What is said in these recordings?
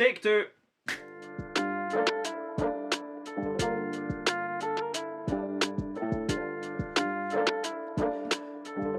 Take two.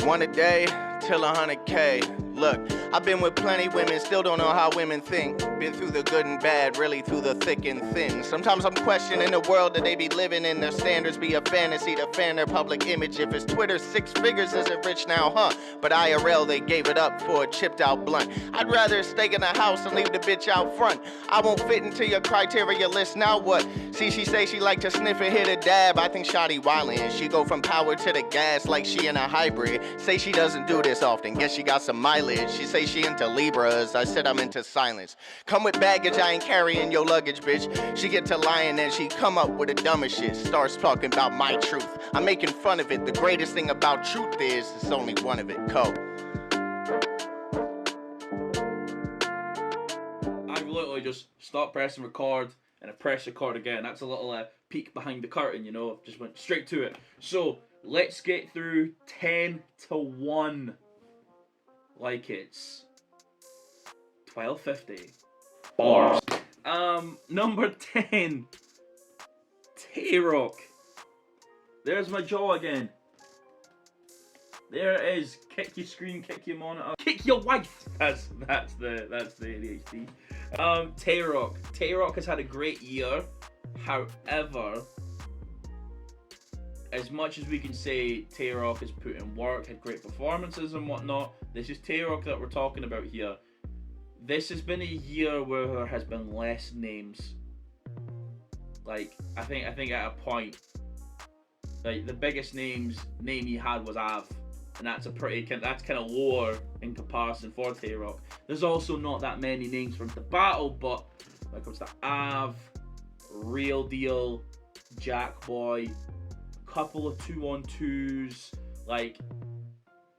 One a day till 100K. Look, I've been with plenty women, still don't know how women think. Been through the good and bad, really through the thick and thin. Sometimes I'm questioning the world that they be living in. Their standards be a fantasy to fan their public image. If it's Twitter, 6 figures isn't rich now, huh? But IRL, they gave it up for a chipped out blunt. I'd rather stay in the house and leave the bitch out front. I won't fit into your criteria list, now what? See, she say she like to sniff and hit a dab. I think Shotty wildin'. She go from power to the gas like she in a hybrid. Say she doesn't do this often, guess she got some mileage. She say she into Libras, I said I'm into silence. Come with baggage, I ain't carrying your luggage, bitch. She get to lying and she come up with the dumbest shit. Starts talking about my truth. I'm making fun of it. The greatest thing about truth is it's only one of it. Coal. I've literally just stopped pressing record and I press record again. That's a little peek behind the curtain, you know. Just went straight to it. So let's get through 10 to 1. Like it's 12:50. Bars. Number 10. Tay-Rock. There's my jaw again. There it is. Kick your screen, kick your monitor, kick your wife. That's the ADHD. Tay-Rock. Tay-Rock has had a great year. However, as much as we can say Tay-Rock has put in work, had great performances and whatnot, this is Tay-Rock that we're talking about here. This has been a year where there has been less names. Like, I think at a point, like the biggest name he had was Av, and that's kind of lower in comparison for Tay-Rock. There's also not that many names from the battle, but when it comes to Av, Real Deal, Jack Boy, couple of 2-on-2s, like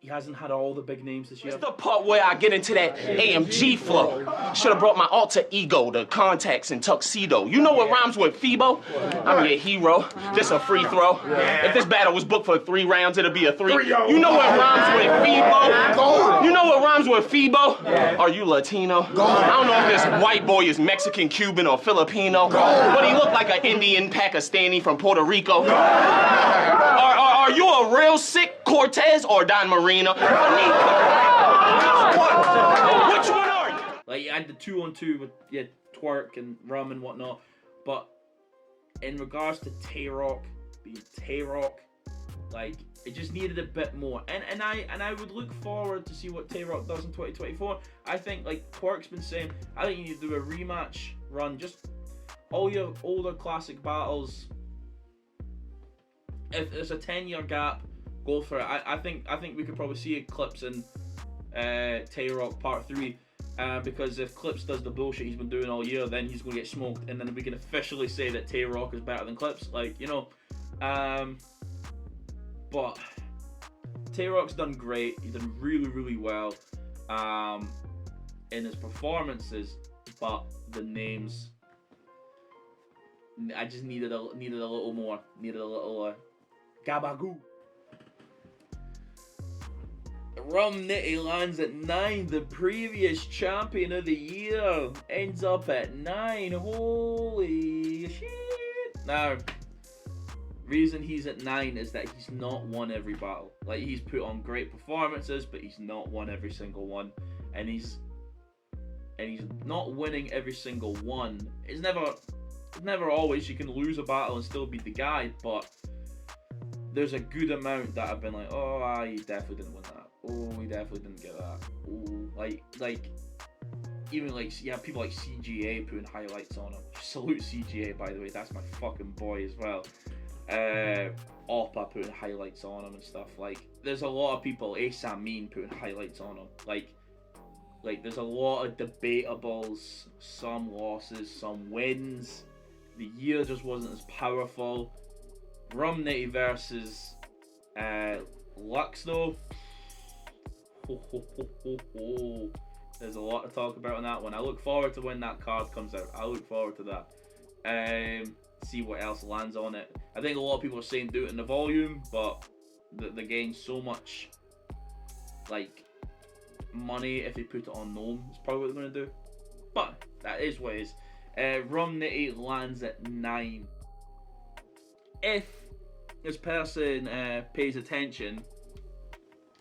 he hasn't had all the big names this year. It's the part where I get into that AMG flow. Should have brought my alter ego, the contacts and tuxedo. You know what rhymes with Phoebo? I'm your hero. This a free throw. If this battle was booked for 3 rounds, it'll be a 3. You know what rhymes with Phoebo? You know what rhymes with Phoebo? Are you Latino? I don't know if this white boy is Mexican, Cuban, or Filipino, but he look like an Indian Pakistani from Puerto Rico. Are you a real Sikh, Cortez, or Don Marino? Which one are you? Like, you had the 2-on-2 with Twerk and Rum and whatnot, but in regards to Tay-Rock being Tay-Rock, like, it just needed a bit more. And I would look forward to see what Tay-Rock does in 2024. I think, like Twerk's been saying, I think you need to do a rematch run. Just all your older classic battles. If there's a 10-year gap, go for it. I think we could probably see Clips in Tay-Rock Part 3. Because if Clips does the bullshit he's been doing all year, then he's going to get smoked, and then we can officially say that Tay-Rock is better than Clips. Like, you know. But Tay-Rock's done great. He's done really, really well in his performances, but the names, I just needed a little more. Needed a little gabagoo. Rum Nitty lands at 9. The previous champion of the year ends up at 9. Holy shit! Now, reason he's at 9 is that he's not won every battle. Like, he's put on great performances, but he's not won every single one, and he's not winning every single one. It's never always you can lose a battle and still be the guy, but there's a good amount that I've been like, oh, he definitely didn't win that. Oh, he definitely didn't get that. Oh, like even like, yeah, people like CGA putting highlights on him. Salute CGA, by the way, that's my fucking boy as well. Oppa putting highlights on him and stuff. Like, there's a lot of people, Asamin putting highlights on him. Like there's a lot of debatables, some losses, some wins. The year just wasn't as powerful. Rum Nitty versus Lux though. There's a lot to talk about on that one. I look forward to when that card comes out. I look forward to that. See what else lands on it. I think a lot of people are saying do it in the volume, but they gain so much like money if they put it on Gnome. It's probably what they're gonna do. but that is what it is. Rum Nitty lands at 9. If this person pays attention,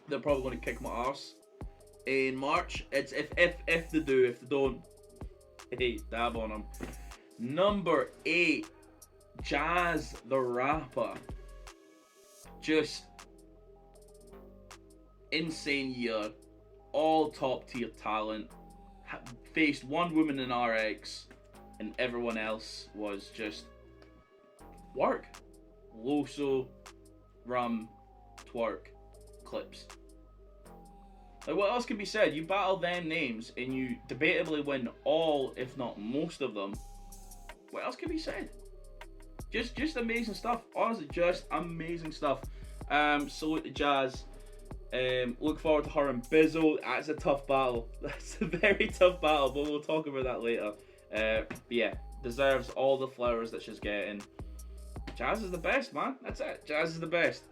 they're probably going to kick my arse in March. It's if they do. If they don't, hey, dab on them. Number 8, Jazz the Rapper. Just insane year, all top tier talent. Faced one woman in RX, and everyone else was just work. Loso, rum, twerk, clips. Like, what else can be said? You battle them names and you debatably win all, if not most of them. What else can be said? Just amazing stuff. Honestly, just amazing stuff. Salute to Jazz. Look forward to her and Bizzle. That's a tough battle. That's a very tough battle, but we'll talk about that later. But yeah, deserves all the flowers that she's getting. Jazz is the best, man. That's it. Jazz is the best.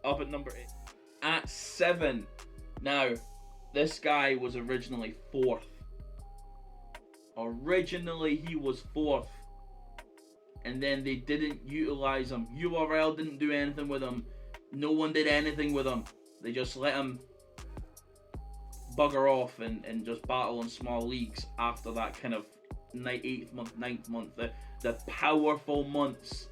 Up at number 8. At 7. Now, this guy was originally 4th. Originally, he was 4th. And then they didn't utilize him. URL didn't do anything with him. No one did anything with him. They just let him bugger off and just battle in small leagues after that kind of 8th month, 9th month. The powerful months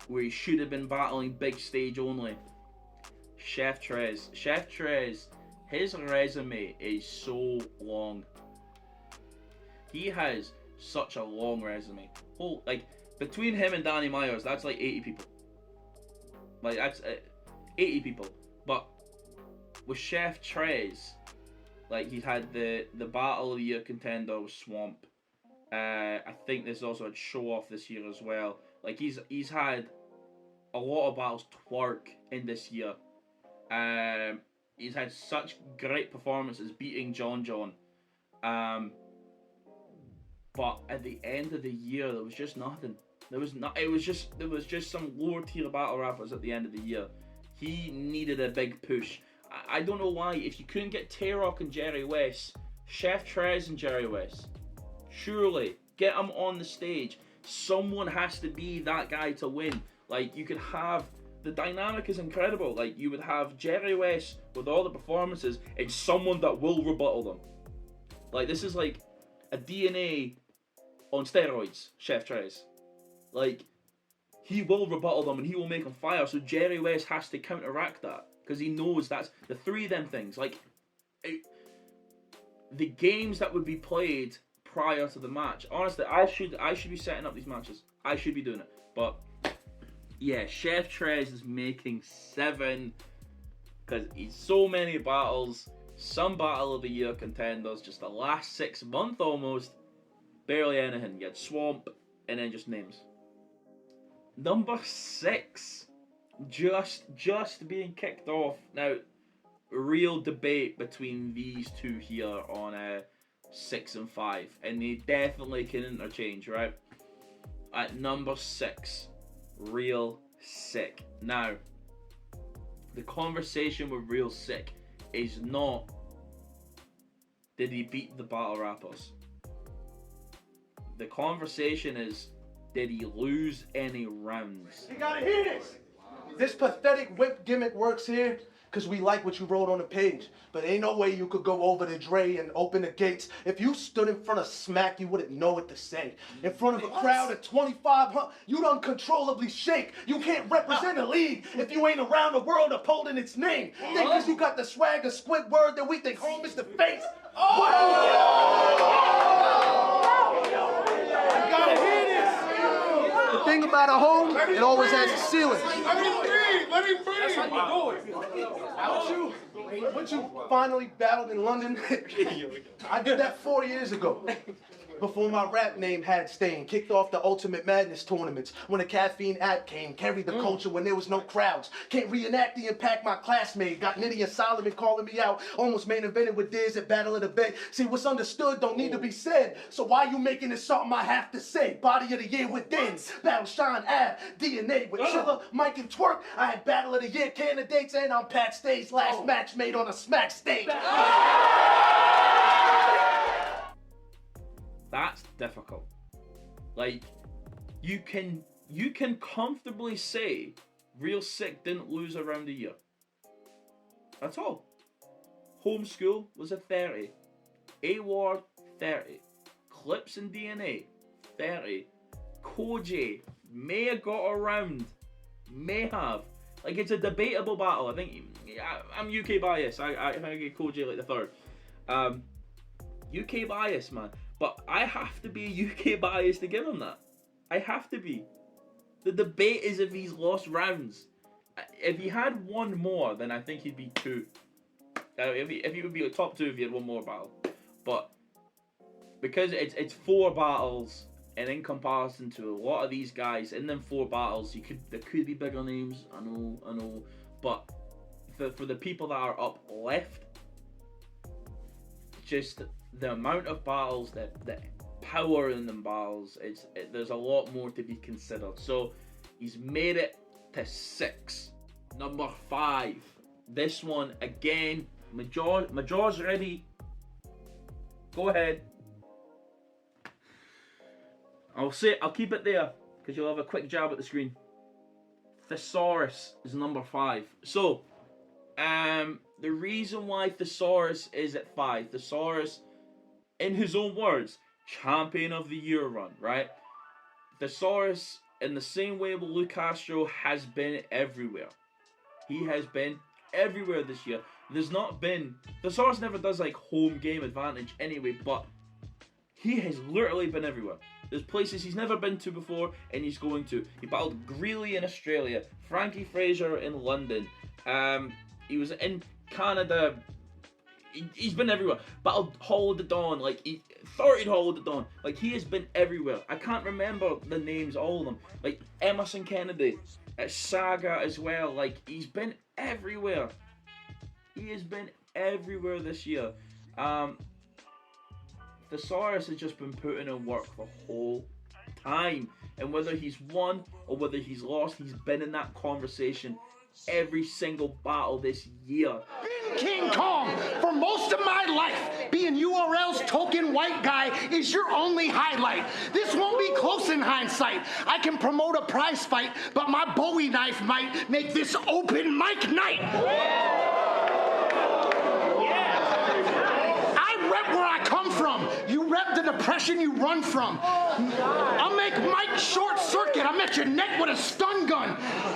where he should have been battling big stage only. Chef Trez, his resume is so long. He has such a long resume. Like, between him and Danny Myers, that's like 80 people. Like, that's 80 people. But with Chef Trez, like, he's had the Battle of the Year contender with Swamp. I think there's also a show off this year as well. Like, he's had a lot of battles. Twerk in this year. He's had such great performances beating John. But at the end of the year, there was just nothing. There was just some lower tier battle rappers at the end of the year. He needed a big push. I don't know why. If you couldn't get Tay-Rock and Jerry West, Chef Trez and Jerry West, surely get them on the stage. Someone has to be that guy to win. Like, you could have, the dynamic is incredible. Like, you would have Jerry West with all the performances and someone that will rebuttal them. Like, this is like a DNA on steroids, Chef Trez. Like, he will rebuttal them and he will make them fire, so Jerry West has to counteract that, because he knows that's the three of them things. Like, the games that would be played prior to the match. Honestly, I should be setting up these matches. I should be doing it. But yeah, Chef Trez is making 7 because he's so many battles, some Battle of the Year contenders, just the last 6 months almost, barely anything. You had Swamp and then just names. Number 6, just being kicked off. Now, real debate between these two here on 6 and 5, and they definitely can interchange, right? At number 6, Real Sikh. Now, the conversation with Real Sikh is not, did he beat the battle rappers? The conversation is, did he lose any rounds? You gotta hear this! This pathetic whip gimmick works here because we like what you wrote on the page. But ain't no way you could go over to Dre and open the gates. If you stood in front of Smack, you wouldn't know what to say. In front of a crowd of 2,500, you'd uncontrollably shake. You can't represent a league if you ain't around the world upholding its name. Think because you got the swag of Squidward that we think home is the face. You gotta hear this! The thing about a home, it always has a ceiling. Let me breathe. That's how you do it. Once you finally battled in London, I did that 4 years ago. Before my rap name had stain, kicked off the Ultimate Madness tournaments. When the caffeine app came, carried the culture when there was no crowds. Can't reenact the impact my classmate. Got Nitty and Solomon calling me out. Almost main evented with Diz at Battle of the Bay. See, what's understood don't need to be said. So why you making it something I have to say? Body of the Year with Diz. Battle Shine Ave. DNA with Chiller, Mike and Twerk. I had Battle of the Year candidates and I'm Pat Stay's last match made on a Smack stage. That's difficult. Like, you can comfortably say Real Sikh didn't lose a round a year. That's all. Homeskool was a 30. A-Ward, 30. Clips and DNA, 30. Coty may have got around. May have. Like, it's a debatable battle. I think I'm UK bias. I think I get Coty like the third. UK bias, man. But I have to be UK bias to give him that. I have to be. The debate is if he's lost rounds. If he had one more, then I think he'd be 2. If he would be a top 2 if he had one more battle. But because it's 4 battles, and in comparison to a lot of these guys, in them 4 battles, there could be bigger names. I know. But for the people that are up left, just the amount of battles, the power in them battles, there's a lot more to be considered. So he's made it to 6. Number 5. This one again. Major's ready. Go ahead. I'll keep it there because you'll have a quick jab at the screen. Thesaurus is number 5. So, the reason why Thesaurus is at 5, Thesaurus, in his own words, champion of the year run, right? Thesaurus, in the same way with Luke Castro, has been everywhere. He has been everywhere this year. Thesaurus never does like home game advantage anyway, but he has literally been everywhere. There's places he's never been to before, and he's going to. He battled Greeley in Australia, Frankie Fraser in London. He was in Canada. He's been everywhere. Battled Hollow the Dawn, like he 30'd Hollow the Dawn. Like, he has been everywhere. I can't remember the names, all of them. Like Emerson Kennedy, Saga as well. Like, he's been everywhere. He has been everywhere this year. Thesaurus has just been putting in work the whole time. And whether he's won or whether he's lost, he's been in that conversation every single battle this year. Been King Kong for most of my life. Being URL's token white guy is your only highlight. This won't be close in hindsight. I can promote a prize fight, but my Bowie knife might make this open mic night. Where I come from. You rep the depression you run from. I'll make Mike short circuit. I'll met your neck with a stun gun.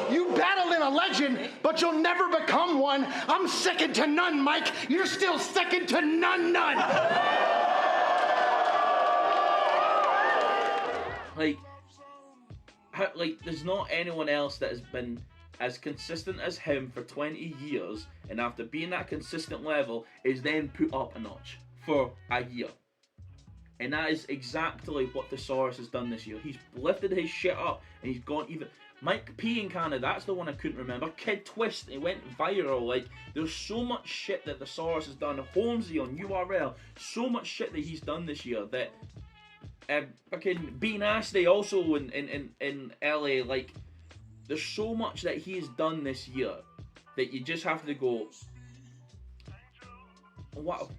You battled in a legend, but you'll never become one. I'm second to none, Mike. You're still second to none. Like, there's not anyone else that has been as consistent as him for 20 years, and after being that consistent level, is then put up a notch for a year. And that is exactly what Thesaurus has done this year. He's lifted his shit up, and he's gone even... Mike P in Canada, that's the one I couldn't remember. Kid Twist, it went viral. Like, there's so much shit that Thesaurus has done. Holmesy on URL, so much shit that he's done this year that... fucking B Nasty also in LA, like, there's so much that he has done this year that you just have to go...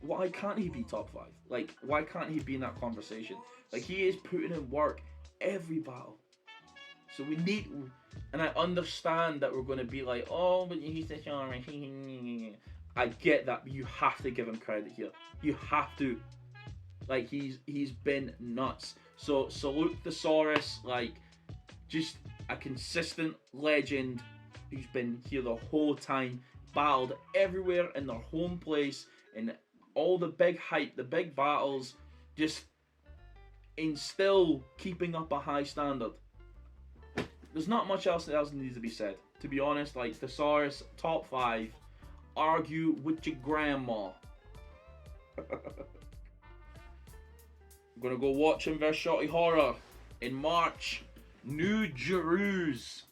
Why can't he be top 5? Like, why can't he be in that conversation? Like, he is putting in work every battle. So we need, and I understand that we're going to be like, oh, but he's the genre. I get that, but you have to give him credit here. You have to. Like, he's been nuts. So salute Thesaurus, like, just a consistent legend who's been here the whole time, battled everywhere in their home place. And all the big hype, the big battles, just in still keeping up a high standard. There's not much else that needs to be said. To be honest, like, Thesaurus, top 5, argue with your grandma. I'm gonna go watch him versus Shotty Horror in March. New Jeru's.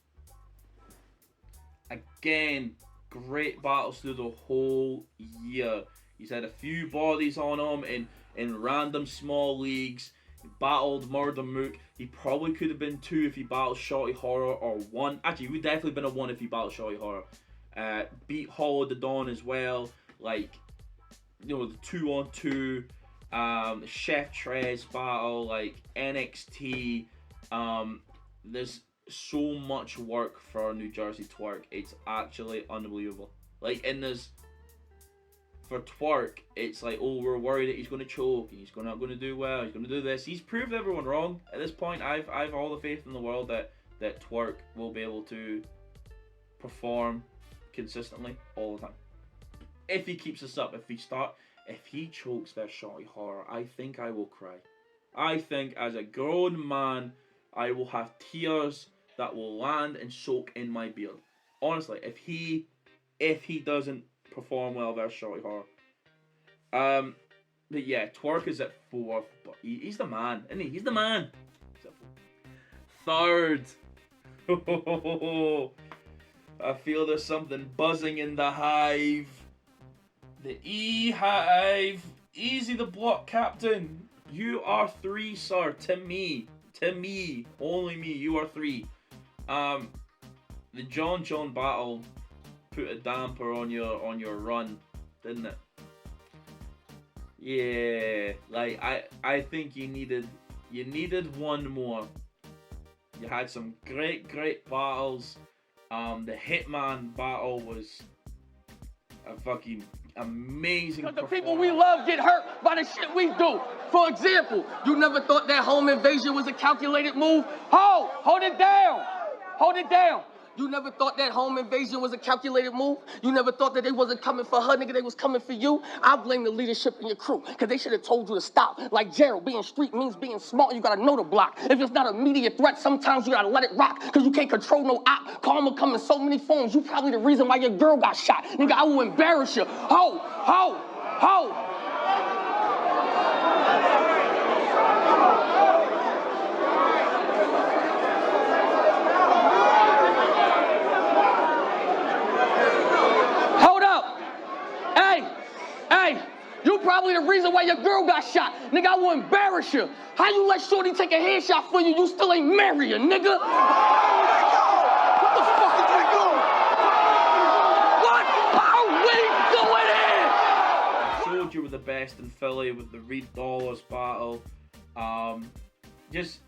Again, great battles through the whole year. He's had a few bodies on him in random small leagues. He battled Murder Mook. He probably could have been 2 if he battled Shotty Horror, or 1. Actually, he would definitely been a 1 if he battled Shotty Horror. Beat Hollow the Dawn as well. Like, you know, the 2-on-2. Chef Trez battle, like NXT. There's so much work for New Jersey Twerk. It's actually unbelievable. Like, and there's for Twerk, it's like, oh, we're worried that he's going to choke and he's not going to do well. He's going to do this. He's proved everyone wrong at this point. I've all the faith in the world that Twerk will be able to perform consistently all the time. If he keeps this up, if he chokes that Shorty Horror, I think I will cry. I think as a grown man, I will have tears that will land and soak in my beard. Honestly, if he doesn't perform well versus Shorty Horror. But yeah, Twerk is at 4th, but he's the man, isn't he? He's the man. He's at 3rd. I feel there's something buzzing in the hive. The E-Hive. Eazy the block captain. You are 3, sir. To me, only me. You are 3. The John battle put a damper on your run, didn't it? Yeah, like I think you needed one more. You had some great battles. The Hitman battle was a fucking amazing. Because the people we love get hurt by the shit we do. For example, you never thought that home invasion was a calculated move? Hold it down. Hold it down. You never thought that home invasion was a calculated move? You never thought that they wasn't coming for her, nigga, they was coming for you? I blame the leadership in your crew, because they should have told you to stop. Like Gerald, being street means being smart, you gotta know the block. If it's not an immediate threat, sometimes you gotta let it rock, because you can't control no op. Karma come in so many forms, you probably the reason why your girl got shot. Nigga, I will embarrass you. Ho! Hey, you probably the reason why your girl got shot. Nigga, I will embarrass you. How you let Shorty take a headshot for you? You still ain't married, nigga. What the fuck is we doing? What are we doing here? I told you were the best in Philly with the Reed Dollars battle. Just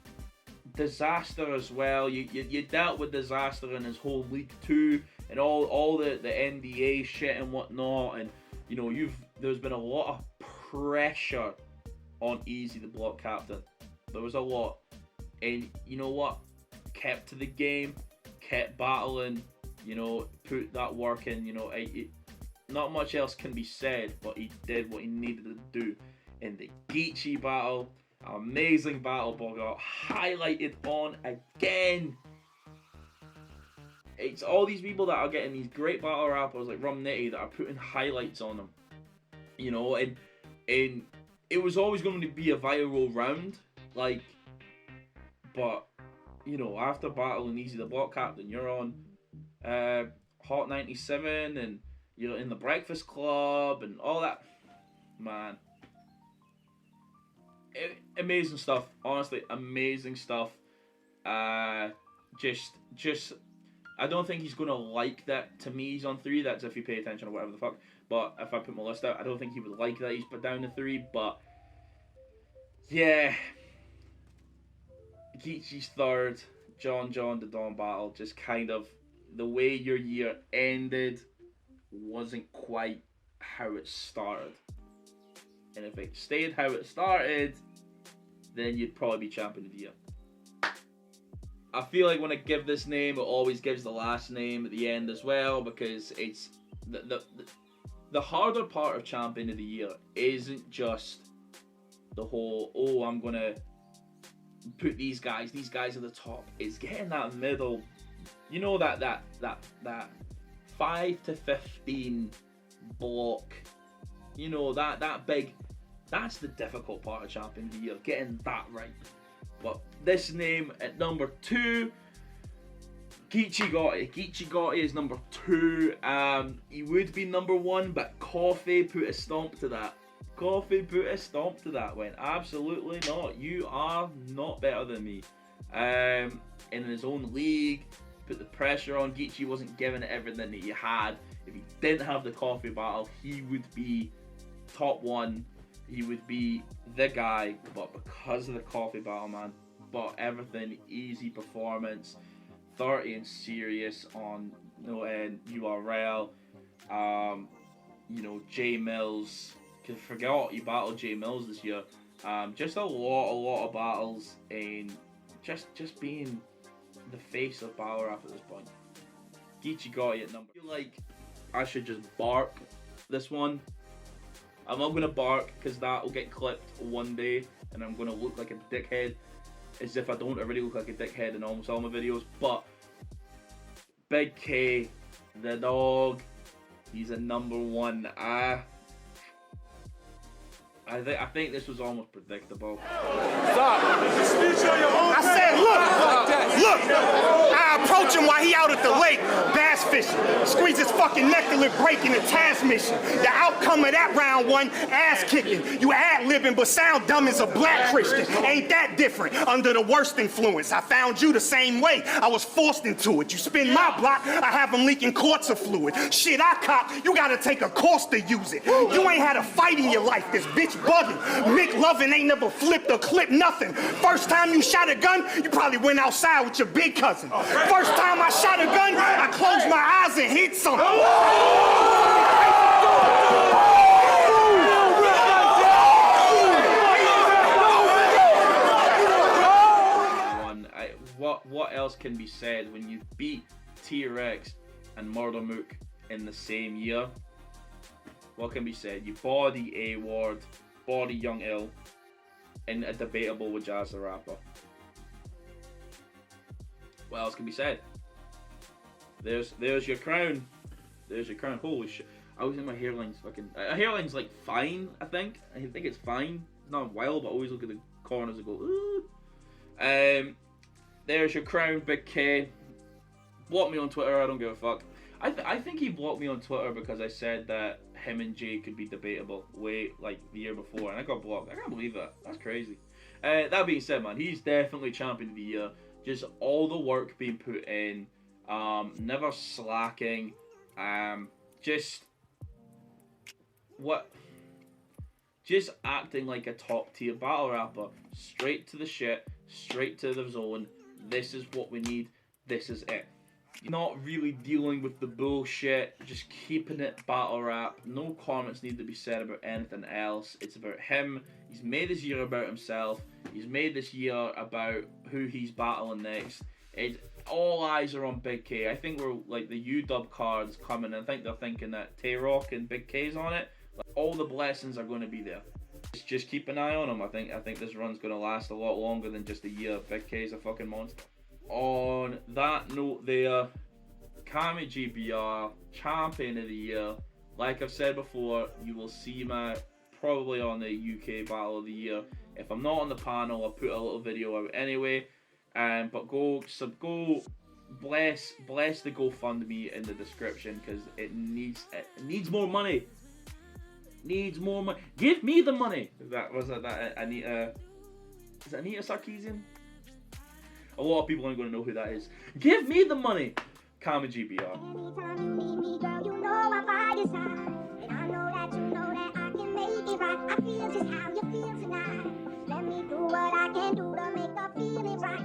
disaster as well. You dealt with disaster in his whole league too, and all the NDA shit and whatnot, and you know there's been a lot of pressure on Eazy the block captain. There was a lot, and you know what? Kept to the game, kept battling. You know, put that work in. You know, not much else can be said, but he did what he needed to do in the Geechee battle. Amazing battle, but got highlighted on again. It's all these people that are getting these great battle rappers like Rum Nitty that are putting highlights on them. You know, and it was always going to be a viral round, like, but you know, after battling Eazy the block captain, you're on Hot 97 and you're in the Breakfast Club and all that, man. Amazing stuff, honestly, amazing stuff. Just I don't think he's gonna like that. To me, he's on 3. That's if you pay attention or whatever the fuck. But if I put my list out, I don't think he would like that he's put down to 3. But yeah, Geechee's 3rd, John the Dawn battle. Just kind of the way your year ended wasn't quite how it started. And if it stayed how it started, then you'd probably be champion of the year. I feel like when I give this name, it always gives the last name at the end as well, because it's the harder part of champion of the year isn't just the whole, oh, I'm gonna put these guys at the top. It's getting that middle, you know, that 5 to 15 block, you know, that big. That's the difficult part of champion of the year, getting that right. But this name at number 2, Geechee Gotti. Geechee Gotti is number 2. He would be number 1, but Coffee put a stomp to that. Went, absolutely not. You are not better than me. In his own league, put the pressure on. Geechee wasn't giving it everything that he had. If he didn't have the Coffee battle, he would be top 1. he would be the guy, but because of the coffee battle, man, but everything, easy performance, 30 and serious on URL, you know, J Mills, because forgot he battled J Mills this year. Just a lot of battles, and just being the face of battle rap at this point. Geechee Gotti at number. I feel like I should just bark this one. I'm not gonna bark because that will get clipped one day, and I'm gonna look like a dickhead, as if I don't already look like a dickhead in almost all my videos. But Big K, the dog, he's at number 1. I think this was almost predictable. I said, look, I approach him while he out at the lake, bass fishing. Squeeze his fucking neck till it break in the transmission. The outcome of that round 1, ass kicking. You ad-libbing but sound dumb as a black Christian. Ain't that different? Under the worst influence, I found you the same way. I was forced into it. You spin my block, I have them leaking quarts of fluid. Shit I cop, you gotta take a course to use it. You ain't had a fight in your life, this bitch bugging. Mick Lovin' ain't never flipped or clipped nothing. First time you shot a gun, you probably went outside with your big cousin. First time I shot a gun, I closed my eyes and hit something. What else can be said when you beat T-Rex and Murder Mook in the same year? What can be said? You body A-Ward, body Young Ill, in a debatable with Jazz the Rapper. What else can be said? There's your crown. There's your crown. Holy shit. I always think my hairline's fucking... hairline's like fine, I think. I think it's fine. It's not wild, but I always look at the corners and go, ooh. There's your crown, Big K. Block me on Twitter, I don't give a fuck. I think he blocked me on Twitter because I said that him and Jay could be debatable like the year before, and I got blocked. I can't believe that. That's crazy. That being said, man, he's definitely champion of the year. Just all the work being put in, never slacking, just acting like a top tier battle rapper. Straight to the shit, straight to the zone. This is what we need. This is it. Not really dealing with the bullshit, just keeping it battle rap. No comments need to be said about anything else. It's about him. He's made this year about himself. He's made this year about who he's battling next. All eyes are on Big K. I think we're like the UW cards coming. I think they're thinking that Tay-Rock and Big K's on it. Like, all the blessings are going to be there. Just keep an eye on him. I think this run's going to last a lot longer than just a year. Big K's a fucking monster. On that note there, Cammygbr, champion of the year. Like I've said before, you will see me probably on the UK Battle of the Year. If I'm not on the panel, I'll put a little video out anyway. But go bless the GoFundMe in the description, because it needs more money. Needs more money. Give me the money. Anita? Is it Anita Sarkeesian? A lot of people aren't going to know who that is. Give me the money. Cammygbr. Anytime you need me, girl, you know I'm by your side. And I know that you know that I can make it right. I feel just how you feel tonight. Let me do what I can do to make the feeling right.